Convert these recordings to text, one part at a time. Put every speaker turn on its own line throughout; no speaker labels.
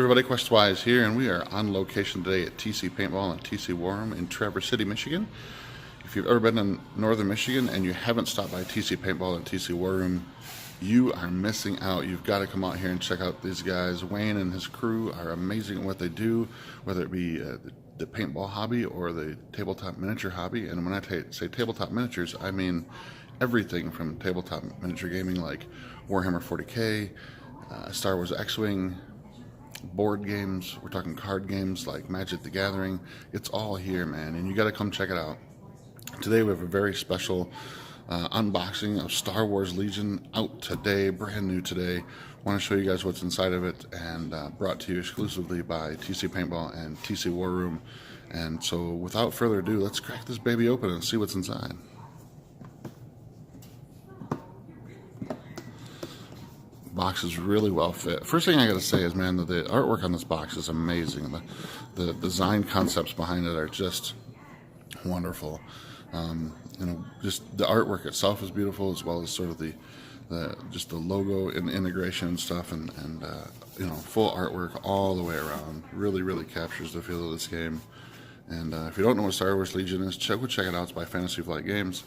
Everybody, QuestWise here, and we are on location today at TC Paintball and TC War Room in Traverse City, Michigan. If you've ever been in northern Michigan and you haven't stopped by TC Paintball and TC War Room, you are missing out. You've got to come out here and check out these guys. Wayne and his crew are amazing at what they do, whether it be the paintball hobby or the tabletop miniature hobby. And when I say tabletop miniatures, I mean everything from tabletop miniature gaming like Warhammer 40K, Star Wars X-Wing, board games, we're talking card games like Magic the Gathering. It's all here, man, and you got to come check it out. Today we have a very special unboxing of Star Wars Legion out today, brand new today. Want to show you guys what's inside of it, and brought to you exclusively by TC Paintball and TC War Room. And so without further ado, let's crack this baby open and see what's inside. Box is really well fit. First thing I gotta say is, man, the artwork on this box is amazing. The design concepts behind it are just wonderful. You know, just the artwork itself is beautiful, as well as sort of the logo and integration and stuff, and you know, full artwork all the way around. Really captures the feel of this game. And if you don't know what Star Wars Legion is, check it out. It's by Fantasy Flight Games.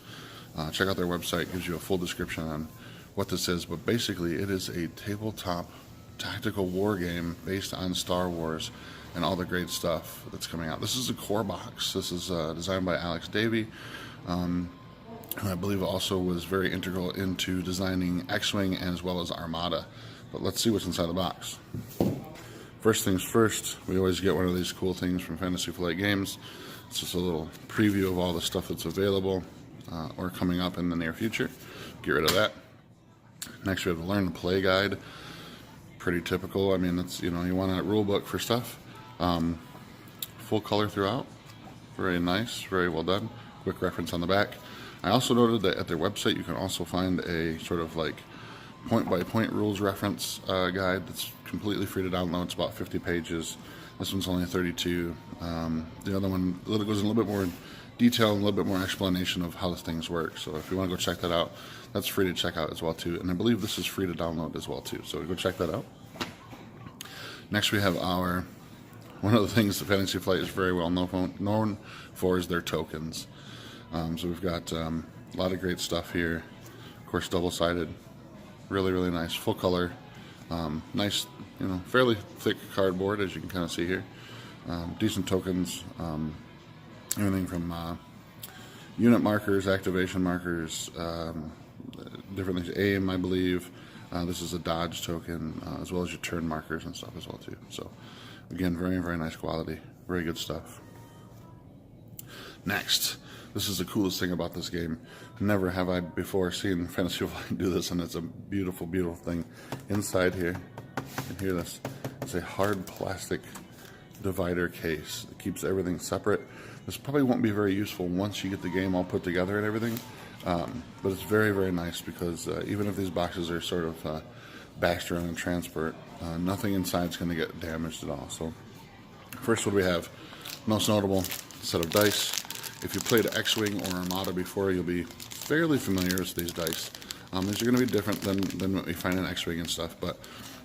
Check out their website. It gives you a full description on what this is, but basically it is a tabletop tactical war game based on Star Wars and all the great stuff that's coming out. This is a core box. This is designed by Alex Davey, who I believe also was very integral into designing X-Wing as well as Armada. But let's see what's inside the box. First things first, we always get one of these cool things from Fantasy Flight Games. It's just a little preview of all the stuff that's available or coming up in the near future. Get rid of that. Next, we have the Learn to Play guide. Pretty typical. I mean, that's, you know, you want a rule book for stuff. Full color throughout. Very nice. Very well done. Quick reference on the back. I also noted that at their website you can also find a sort of like point-by-point rules reference guide that's completely free to download. It's about 50 pages. This one's only 32. The other one goes in a little bit more detail and a little bit more explanation of how things work. So if you want to go check that out, that's free to check out as well too. And I believe this is free to download as well too. So go check that out. Next we have one of the things that Fantasy Flight is very well known for is their tokens. So we've got a lot of great stuff here. Of course, double-sided, really nice, full color, nice, you know, fairly thick cardboard, as you can kind of see here. Decent tokens. Everything from unit markers, activation markers, different things. Aim, I believe. This is a dodge token, as well as your turn markers and stuff as well too. So again, very nice quality, very good stuff. Next, this is the coolest thing about this game. Never have I before seen Fantasy Flight do this, and it's a beautiful thing. Inside here, you can hear this. It's a hard plastic divider case that keeps everything separate. This probably won't be very useful once you get the game all put together and everything, but it's very nice because even if these boxes are sort of bashed around in transport, nothing inside is going to get damaged at all. So first, what do we have? Most notable set of dice. If you played X-Wing or Armada before, you'll be fairly familiar with these dice. These are going to be different than what we find in X-Wing and stuff, but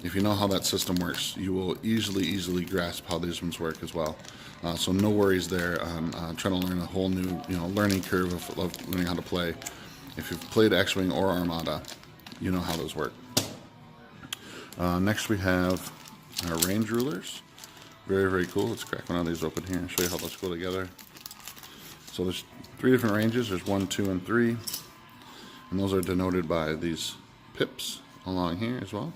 if you know how that system works, you will easily grasp how these ones work as well. So no worries there on trying to learn a whole new, you know, learning curve of learning how to play. If you've played X-Wing or Armada, you know how those work. Next we have our range rulers. Very cool. Let's crack one of these open here and show you how those go together. So there's 3 different ranges. There's 1, 2, and 3. And those are denoted by these pips along here as well.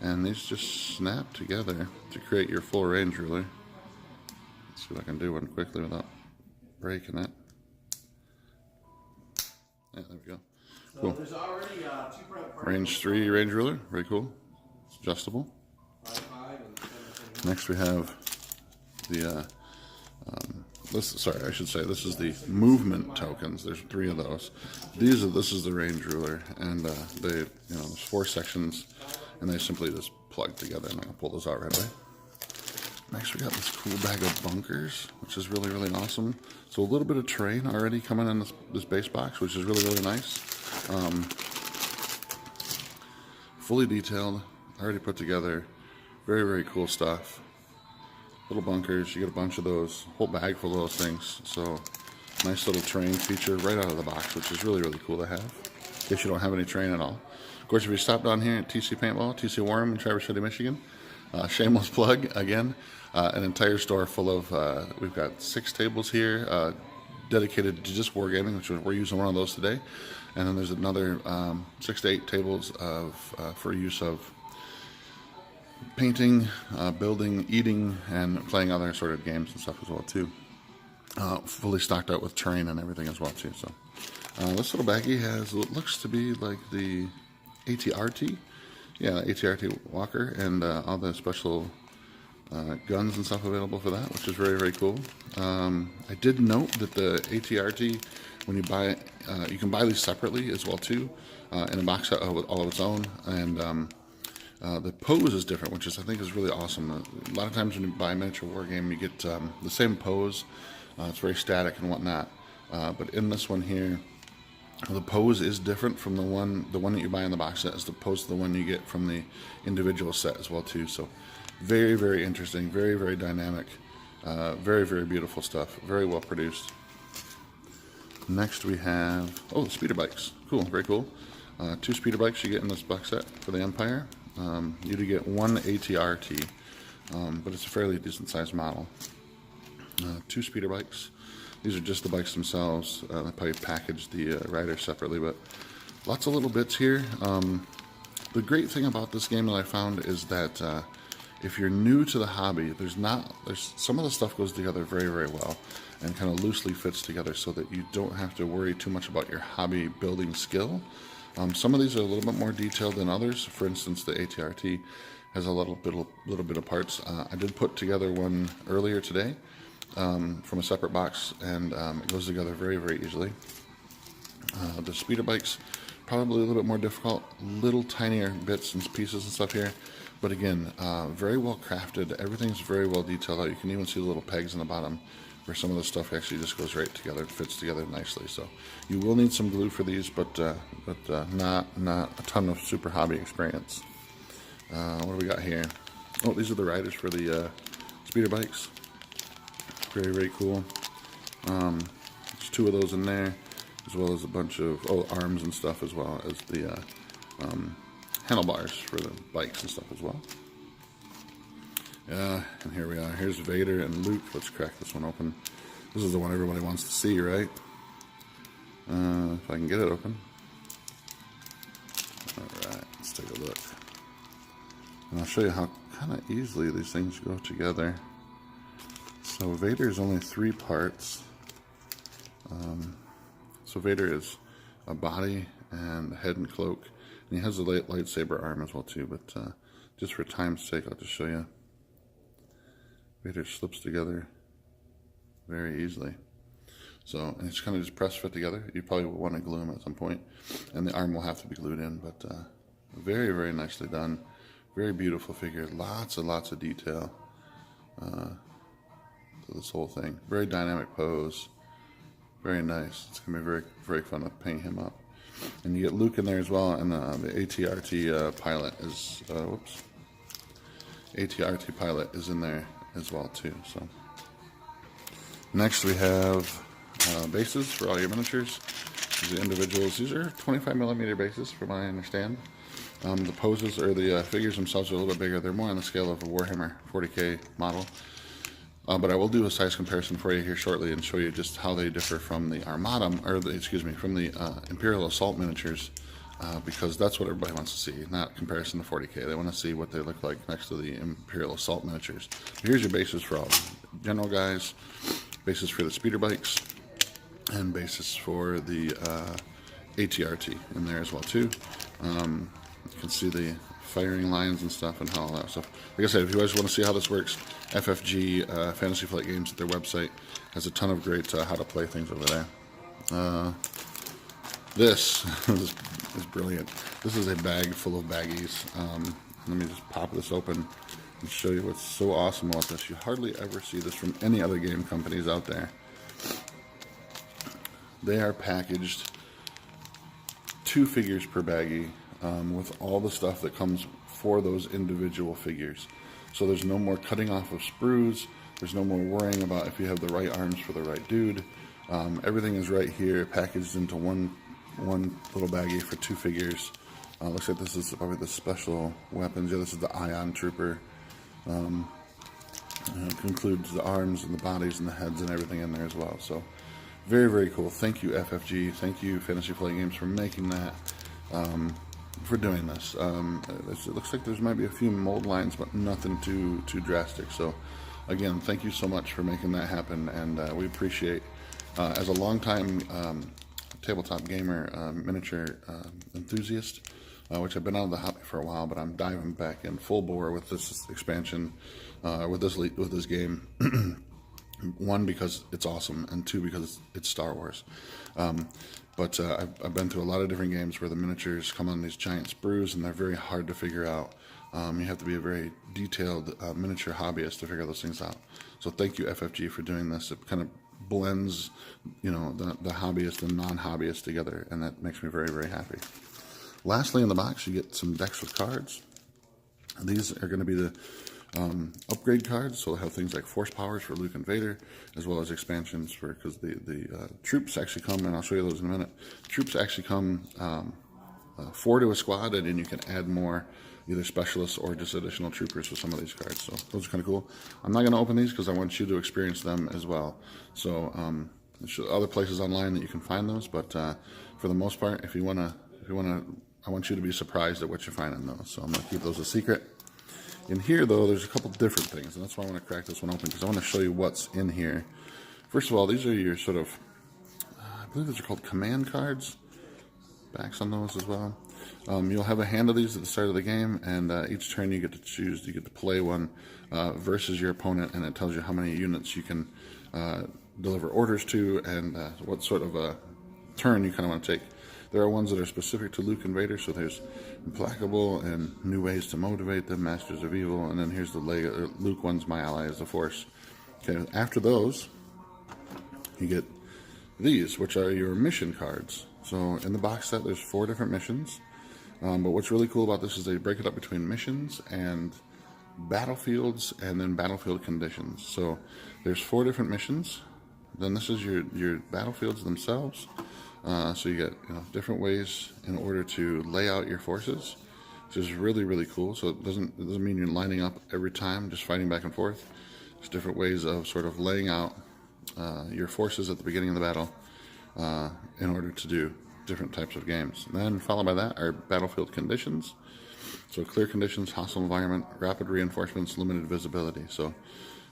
And these just snap together to create your full range ruler. Let's see what I can do one quickly without breaking it. Yeah, there we go. Cool. There's already range 3 range ruler. Very cool. It's adjustable. Next we have the this is the movement tokens. There's 3 of those. This is the range ruler, and there's 4 sections, and they simply just plug together. And I'm gonna pull those out right away. Next, we got this cool bag of bunkers, which is really awesome. So a little bit of terrain already coming in this base box, which is really nice. Fully detailed, already put together. Very cool stuff. little bunkers. You get a bunch of those, whole bag full of those things. So nice little terrain feature right out of the box, which is really, really cool to have if you don't have any terrain at all. Of course, if you stop down here at TC Paintball, TC Warren in Traverse City, Michigan, shameless plug again, an entire store full of, we've got 6 tables here dedicated to just wargaming, which we're using one of those today. And then there's another 6 to 8 tables for use of painting, building, eating, and playing other assorted games and stuff as well too. Fully stocked out with terrain and everything as well too. So this little baggie has what looks to be like the ATRT, yeah, ATRT Walker, and all the special guns and stuff available for that, which is very, very cool. I did note that the ATRT, when you buy it, you can buy these separately as well too, in a box set with all of its own, and the pose is different, which I think is really awesome. A lot of times when you buy a miniature war game, you get the same pose. It's very static and whatnot, but in this one here, the pose is different from the one that you buy in the box set as opposed to the one you get from the individual set as well too. So very, very interesting, very, very dynamic, very, very beautiful stuff, very well produced. Next we have, oh, the speeder bikes. Cool, very cool. 2 speeder bikes you get in this box set for the Empire. You do get 1 ATRT, but it's a fairly decent sized model. 2 speeder bikes. These are just the bikes themselves. They probably packaged the riders separately, but lots of little bits here. The great thing about this game that I found is that if you're new to the hobby, there's some of the stuff goes together very, very well and kind of loosely fits together so that you don't have to worry too much about your hobby building skill. Some of these are a little bit more detailed than others. For instance, the ATRT has a little bit of parts. I did put together one earlier today from a separate box, and it goes together very, very easily. The speeder bikes, probably a little bit more difficult, little tinier bits and pieces and stuff here, but again, very well crafted. Everything's very well detailed out. You can even see the little pegs in the bottom where some of the stuff actually just goes right together, fits together nicely. So you will need some glue for these, but not a ton of super hobby experience. What do we got here? Oh, these are the riders for the speeder bikes. Very, very cool. There's 2 of those in there, as well as a bunch of arms and stuff, as well as the handlebars for the bikes and stuff as well. And here we are. Here's Vader and Luke. Let's crack this one open. This is the one everybody wants to see, right? If I can get it open. Alright, let's take a look. And I'll show you how kind of easily these things go together. So Vader is only 3 parts. So Vader is a body and head and cloak. And he has a lightsaber arm as well too, but just for time's sake, I'll just show you. Vader slips together very easily. So, and it's kind of just press fit together. You probably will want to glue them at some point, and the arm will have to be glued in, but very, very nicely done. Very beautiful figure. Lots and lots of detail to this whole thing. Very dynamic pose. Very nice. It's going to be very, very fun to paint him up. And you get Luke in there as well, and the ATRT pilot is, ATRT pilot is in there as well too. So next we have bases for all your miniatures. These are individuals. These are 25mm bases from what I understand. The poses, or the figures themselves, are a little bit bigger. They're more on the scale of a Warhammer 40K model. But I will do a size comparison for you here shortly and show you just how they differ from the Armada, from the Imperial Assault miniatures, because that's what everybody wants to see, not comparison to 40K. They want to see what they look like next to the Imperial Assault miniatures. Here's your bases for all the general guys, bases for the speeder bikes, and bases for the ATRT in there as well too. You can see the firing lines and stuff and how all that stuff. Like I said, if you guys want to see how this works, FFG Fantasy Flight Games at their website has a ton of great how to play things over there. This is brilliant. This is a bag full of baggies. Let me just pop this open and show you what's so awesome about this. You hardly ever see this from any other game companies out there. They are packaged 2 figures per baggie with all the stuff that comes for those individual figures. So there's no more cutting off of sprues. There's no more worrying about if you have the right arms for the right dude. Everything is right here, packaged into one little baggie for 2 figures. Looks like this is probably the special weapons. Yeah, this is the Ion Trooper. It includes the arms and the bodies and the heads and everything in there as well. So very, very cool. Thank you, FFG. Thank you, Fantasy Flight Games, for making that, for doing this. It looks like there's might be a few mold lines, but nothing too drastic. So again, thank you so much for making that happen, and we appreciate, as a longtime tabletop gamer, miniature enthusiast, which I've been out of the hobby for a while, but I'm diving back in full bore with this expansion, with this game. 1, because it's awesome, and 2, because it's Star Wars. But I've been through a lot of different games where the miniatures come on these giant sprues, and they're very hard to figure out. You have to be a very detailed miniature hobbyist to figure those things out. So thank you, FFG, for doing this. It kind of blends, the hobbyist and non-hobbyist together, and that makes me very, very happy. Lastly, in the box, you get some decks with cards. These are going to be the upgrade cards, so they'll have things like force powers for Luke and Vader, as well as expansions for, because the troops actually come, and I'll show you those in a minute. Troops actually come 4 to a squad, and then you can add more, either specialists or just additional troopers with some of these cards. So those are kind of cool. I'm not going to open these because I want you to experience them as well. So there's other places online that you can find those, but for the most part, if you wanna, I want you to be surprised at what you find in those. So I'm going to keep those a secret. In here, though, there's a couple different things, and that's why I want to crack this one open, because I want to show you what's in here. First of all, these are your sort of, I believe these are called command cards. Backs on those as well. You'll have a hand of these at the start of the game, and each turn you get to choose, you get to play one versus your opponent, and it tells you how many units you can deliver orders to, and what sort of a turn you kind of want to take. There are ones that are specific to Luke and Vader, so there's Implacable and New Ways to Motivate Them, Masters of Evil, and then here's the Luke one's My Ally is the Force. Okay, after those, you get these, which are your mission cards. So in the box set, there's 4 different missions, but what's really cool about this is they break it up between missions and battlefields, and then battlefield conditions. So there's 4 different missions. Then this is your battlefields themselves. So you get different ways in order to lay out your forces, which is really, really cool. So it doesn't mean you're lining up every time, just fighting back and forth. There's different ways of sort of laying out your forces at the beginning of the battle in order to do different types of games. And then followed by that are battlefield conditions. So clear conditions, hostile environment, rapid reinforcements, limited visibility. So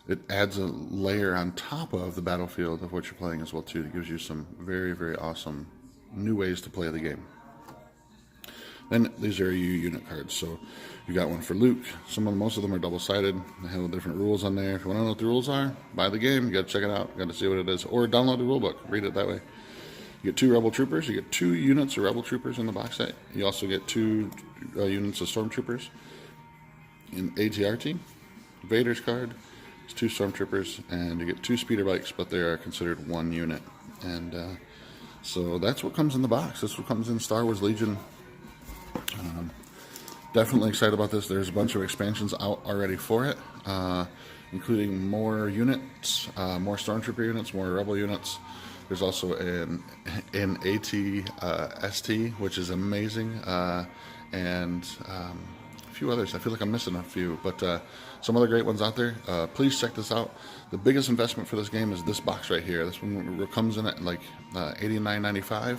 it adds a layer on top of the battlefield of what you're playing as well too. It gives you some very, very awesome new ways to play the game. Then these are your unit cards. So you got one for Luke. Most of them are double-sided. They have different rules on there. If you want to know what the rules are, buy the game. You got to check it out. You got to see what it is, or download the rule book. Read it that way. You get 2 Rebel Troopers. You get 2 units of Rebel Troopers in the box set. You also get 2 units of Stormtroopers in ATRT. Vader's card. 2 Stormtroopers, and you get 2 speeder bikes, but they are considered 1 unit. And so that's what comes in the box. This is what comes in Star Wars Legion. Definitely excited about this. There's a bunch of expansions out already for it, including more units, more Stormtrooper units, more Rebel units. There's also an AT-ST, which is amazing, and a few others. I feel like I'm missing a few, but some other great ones out there. Please check this out. The biggest investment for this game is this box right here. This one comes in at like $89.95,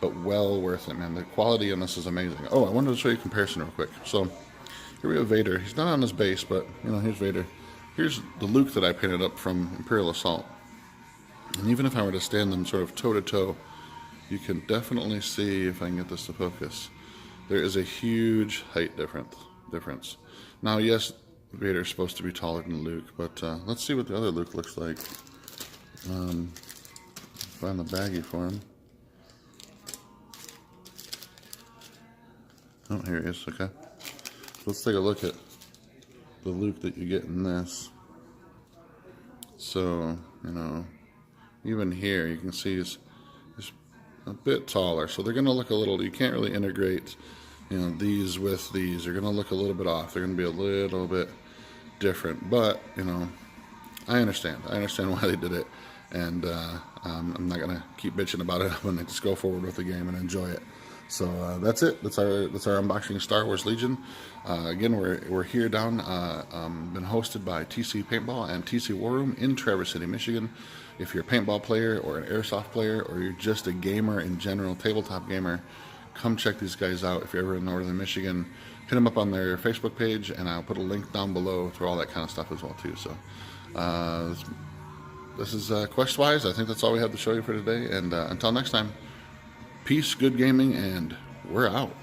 but well worth it, man. The quality in this is amazing. Oh, I wanted to show you a comparison real quick. So here we have Vader. He's not on his base, but here's Vader. Here's the Luke that I painted up from Imperial Assault. And even if I were to stand them sort of toe-to-toe, you can definitely see, if I can get this to focus, there is a huge height difference. Now, yes, Vader's supposed to be taller than Luke, but let's see what the other Luke looks like. Find the baggie for him. Oh, here he is, okay. So let's take a look at the Luke that you get in this. So, even here you can see he's a bit taller, so they're going to look a little, you can't really integrate these with these. They're going to look a little bit off. They're going to be a little bit different, but I understand. I understand why they did it, and I'm not gonna keep bitching about it. I'm gonna just go forward with the game and enjoy it. So that's it. That's our unboxing Star Wars Legion. Again, we're here down. Been hosted by TC Paintball and TC War Room in Traverse City, Michigan. If you're a paintball player or an airsoft player, or you're just a gamer in general, tabletop gamer, come check these guys out. If you're ever in northern Michigan, hit them up on their Facebook page, and I'll put a link down below to all that kind of stuff as well too. So this is Quest-wise. I think that's all we have to show you for today. And until next time, peace, good gaming, and we're out.